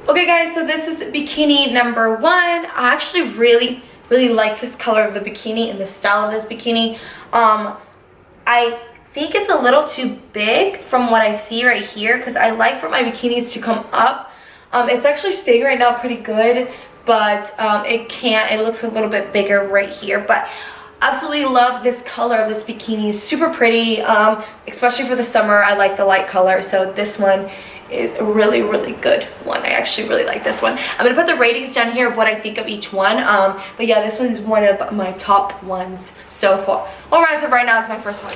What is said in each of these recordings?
Okay guys, so this is bikini number 1. I actually really like this color of the bikini and the style of this bikini. I think it's a little too big from what I see right here because I like for my bikinis to come up. It's actually staying right now pretty good, but it looks a little bit bigger right here. But absolutely love this color of this bikini. Super pretty, especially for the summer. I like the light color, so this one is a really good one. I actually really like this one. I'm gonna put the ratings down here of what I think of each one. But yeah, this one is one of my top ones so far. Or as of right now, it's my first one.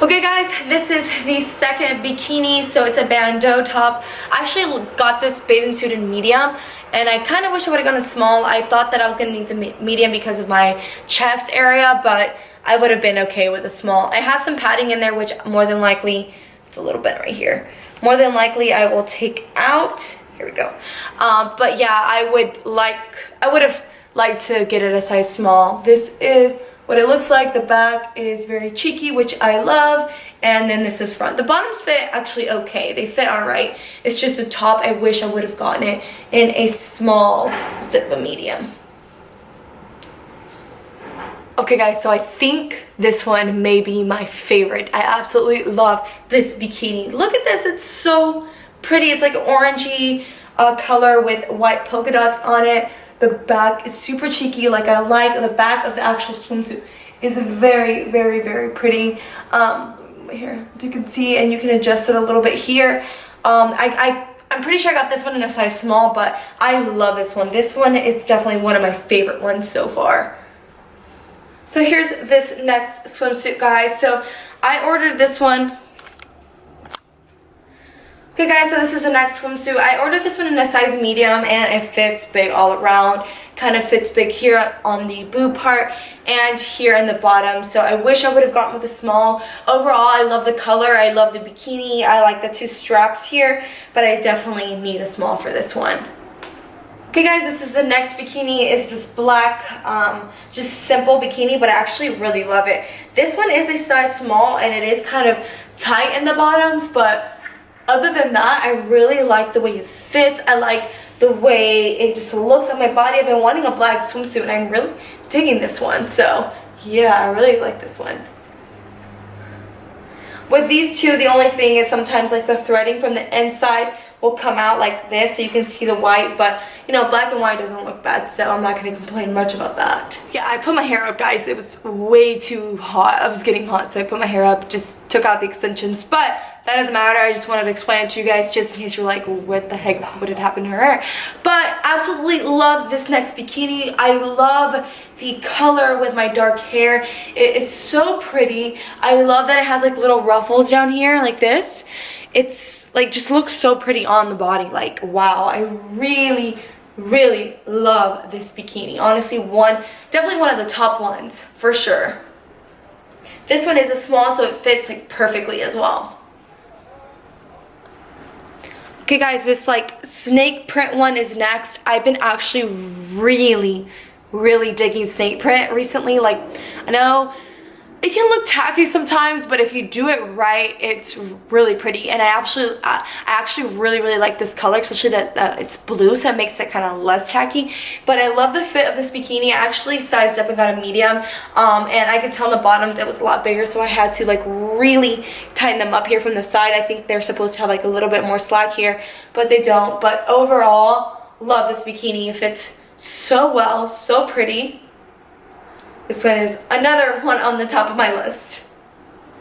Okay guys, this is the second bikini. So it's a bandeau top. I actually got this bathing suit in medium, and I kind of wish I would have gone a small. I thought that I was gonna need the medium because of my chest area, but I would have been okay with a small. It has some padding in there, which more than likely, it's a little bit right here. More than likely I will take out. Here we go. But yeah, I would have liked to get it a size small. This is what it looks like. The back is very cheeky, which I love, and then this is front. The bottoms fit actually okay. They fit all right. It's just the top, I wish I would have gotten it in a small instead of a medium. Okay guys, so I think this one may be my favorite. I absolutely love this bikini. Look at this, it's so pretty. It's like an orangey color with white polka dots on it. The back is super cheeky, like I like. The back of the actual swimsuit is very pretty. Here, as you can see, and you can adjust it a little bit here. I'm pretty sure I got this one in a size small, but I love this one. This one is definitely one of my favorite ones so far. So here's this next swimsuit, guys. So I ordered this one. Okay guys, so this is the next swimsuit. I ordered this one in a size medium, and it fits big all around. Kind of fits big here on the boob part and here in the bottom. So I wish I would have gotten with a small. Overall, I love the color. I love the bikini. I like the 2 straps here, but I definitely need a small for this one. Okay guys, this is the next bikini. It's this black, just simple bikini, but I actually really love it. This one is a size small, and it is kind of tight in the bottoms, but other than that, I really like the way it fits. I like the way it just looks on my body. I've been wanting a black swimsuit, and I'm really digging this one. So yeah, I really like this one. With these two, the only thing is sometimes like the threading from the inside will come out like this, so you can see the white, but you know, black and white doesn't look bad, so I'm not going to complain much about that. Yeah, I put my hair up, guys. It was way too hot. I was getting hot, so I put my hair up, just took out the extensions, but that doesn't matter. I just wanted to explain it to you guys just in case you're like, what the heck, what had happened to her hair? But absolutely love this next bikini. I love the color with my dark hair. It is so pretty. I love that it has like little ruffles down here like this. It's like just looks so pretty on the body. Like wow, I really love this bikini. Honestly, definitely one of the top ones for sure. This one is a small, so it fits like perfectly as well. Okay guys, this like snake print one is next. I've been actually really digging snake print recently. Like, I know it can look tacky sometimes, but if you do it right, it's really pretty. And I actually really like this color, especially that it's blue, so it makes it kind of less tacky. But I love the fit of this bikini. I actually sized up and got a medium, and I could tell on the bottoms it was a lot bigger, so I had to like really tighten them up here from the side. I think they're supposed to have like a little bit more slack here, but they don't. But overall, love this bikini. It fits so well, so pretty. This one is another one on the top of my list.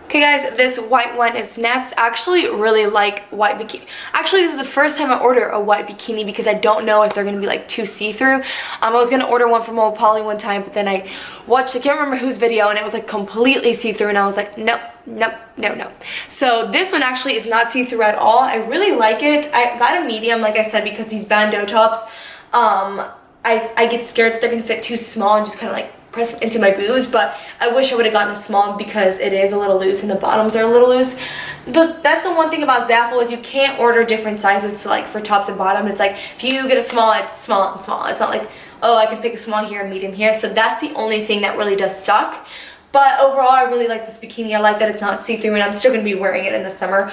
Okay guys, this white one is next. I actually really like white bikini. Actually, this is the first time I order a white bikini because I don't know if they're going to be like too see-through. I was going to order one from Old Polly one time, but then I watched, I can't remember whose video, and it was like completely see-through, and I was like, nope. So this one actually is not see-through at all. I really like it. I got a medium, like I said, because these bandeau tops, I get scared that they're going to fit too small and just kind of like press into my boobs, but I wish I would have gotten a small because it is a little loose and the bottoms are a little loose. That's the one thing about Zaful is you can't order different sizes to like for tops and bottom. It's like if you get a small, it's small and small. It's not like, oh, I can pick a small here and medium here. So that's the only thing that really does suck. But overall, I really like this bikini. I like that it's not see-through, and I'm still going to be wearing it in the summer.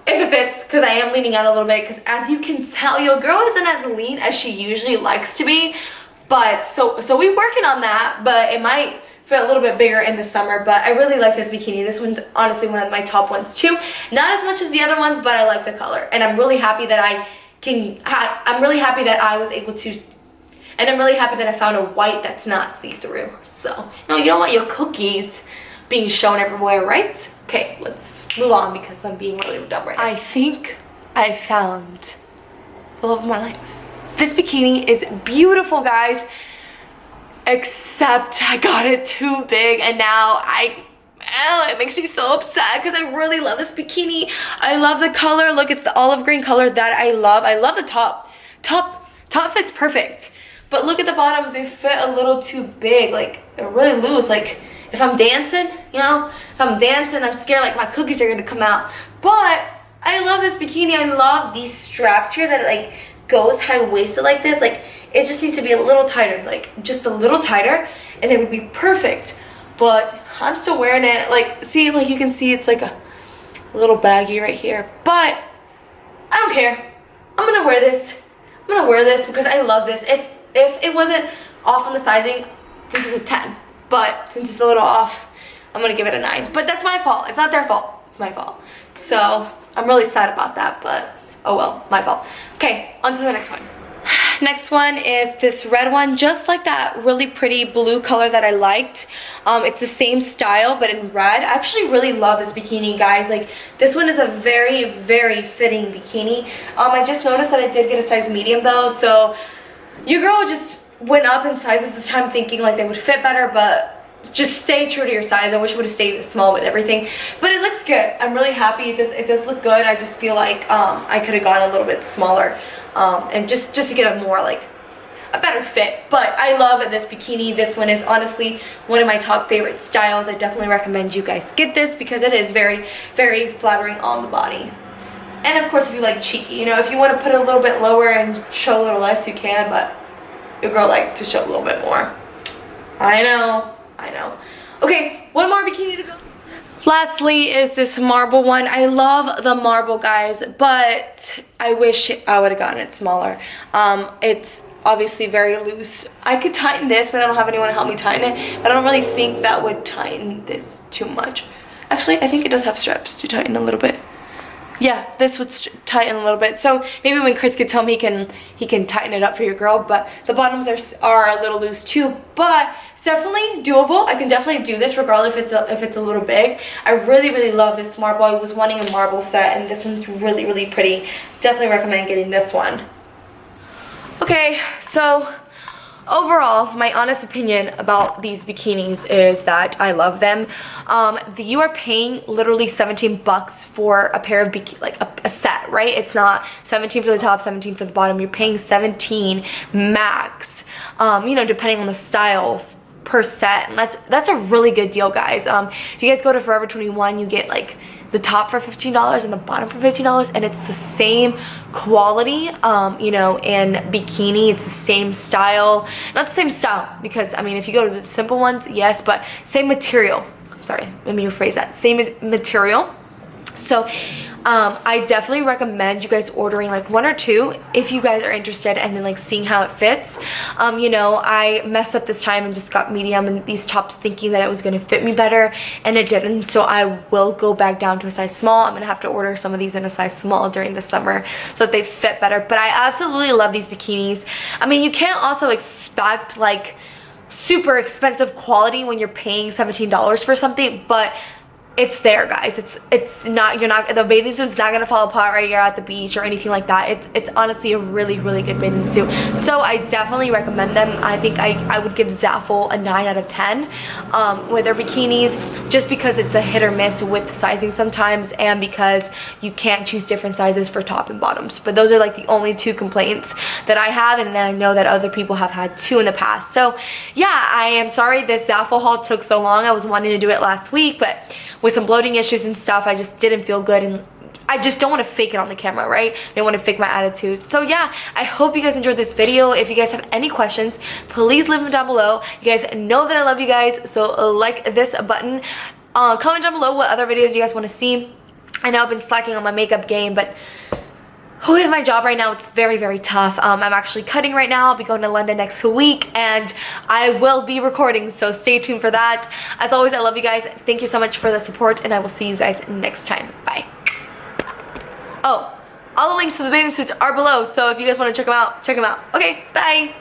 if it fits, because I am leaning out a little bit, because as you can tell, your girl isn't as lean as she usually likes to be, but so we're working on that, but it might fit a little bit bigger in the summer. But I really like this bikini. This one's honestly one of my top ones too, not as much as the other ones, but I like the color, and I'm really happy that I'm really happy that I was able to, and I'm really happy that I found a white that's not see-through. So you don't want your cookies being shown everywhere, right? Okay, let's move on because I'm being really dumb right now. I think I found the love of my life. This bikini is beautiful, guys, except I got it too big, and now it makes me so upset because I really love this bikini. I love the color. Look, it's the olive green color that I love. I love the top. Top fits perfect, but look at the bottoms. They fit a little too big. Like, they're really loose. Like, if I'm dancing, I'm scared like my cookies are gonna come out. But I love this bikini. I love these straps here that like goes high-waisted like this. Like, it just needs to be a little tighter, like just a little tighter, and it would be perfect. But I'm still wearing it. Like, see, like you can see it's like a little baggy right here, but I don't care. I'm gonna wear this. I'm gonna wear this because I love this. If it wasn't off on the sizing, this is a 10. But since it's a little off, I'm gonna give it a 9. But that's my fault. It's not their fault. It's my fault. So I'm really sad about that, but oh well, my fault. Okay, on to the next one. Next one is this red one, just like that really pretty blue color that I liked. It's the same style, but in red. I actually really love this bikini, guys. Like, this one is a very, very fitting bikini. I just noticed that I did get a size medium though, so your girl just went up in sizes this time thinking like they would fit better, but just stay true to your size. I wish it would have stayed small with everything, but it looks good. I'm really happy. It does look good. I just feel like I could have gone a little bit smaller, and just to get a more like a better fit. But I love this bikini. This one is honestly one of my top favorite styles. I definitely recommend you guys get this because it is very, very flattering on the body. And of course, if you like cheeky, if you want to put it a little bit lower and show a little less, you can, but your girl like to show a little bit more. I know. Okay, one more bikini to go. Lastly is this marble one. I love the marble, guys, but I wish I would have gotten it smaller. It's obviously very loose. I could tighten this, but I don't have anyone to help me tighten it. I don't really think that would tighten this too much. Actually, I think it does have straps to tighten a little bit. Yeah, this would tighten a little bit. So maybe when Chris gets home, he can tighten it up for your girl. But the bottoms are a little loose too. But it's definitely doable. I can definitely do this regardless if it's a little big. I really, really love this marble. I was wanting a marble set, and this one's really, really pretty. Definitely recommend getting this one. Okay, so overall, my honest opinion about these bikinis is that I love them. You are paying literally 17 bucks for a pair of like a set, right? It's not 17 for the top, 17 for the bottom. You're paying 17 max, depending on the style per set. And that's a really good deal, guys. If you guys go to Forever 21, you get like the top for $15 and the bottom for $15, and it's the same quality, in bikini. It's the same style. Not the same style, because I mean, if you go to the simple ones, yes, but same material. Sorry, let me rephrase that. Same material. So I definitely recommend you guys ordering like one or two if you guys are interested, and then like seeing how it fits. I messed up this time and just got medium and these tops thinking that it was going to fit me better, and it didn't. So I will go back down to a size small. I'm going to have to order some of these in a size small during the summer so that they fit better. But I absolutely love these bikinis. I mean, you can't also expect like super expensive quality when you're paying $17 for something, but it's there, guys. It's not, the bathing suit's not gonna fall apart right here at the beach or anything like that. It's honestly a really, really good bathing suit. So I definitely recommend them. I think I would give Zaful a 9 out of 10 with their bikinis, just because it's a hit or miss with the sizing sometimes, and because you can't choose different sizes for top and bottoms. But those are like the only two complaints that I have, and then I know that other people have had too in the past. So yeah, I am sorry this Zaful haul took so long. I was wanting to do it last week, but with some bloating issues and stuff, I just didn't feel good, and I just don't want to fake it on the camera, right? I don't want to fake my attitude. So yeah, I hope you guys enjoyed this video. If you guys have any questions, please leave them down below. You guys know that I love you guys, so like this button. Comment down below what other videos you guys want to see. I know I've been slacking on my makeup game, but with my job right now, it's very, very tough. I'm actually cutting right now. I'll be going to London next week, and I will be recording, so stay tuned for that. As always, I love you guys. Thank you so much for the support, and I will see you guys next time. Bye. Oh, all the links to the bathing suits are below, so if you guys want to check them out, check them out. Okay, bye.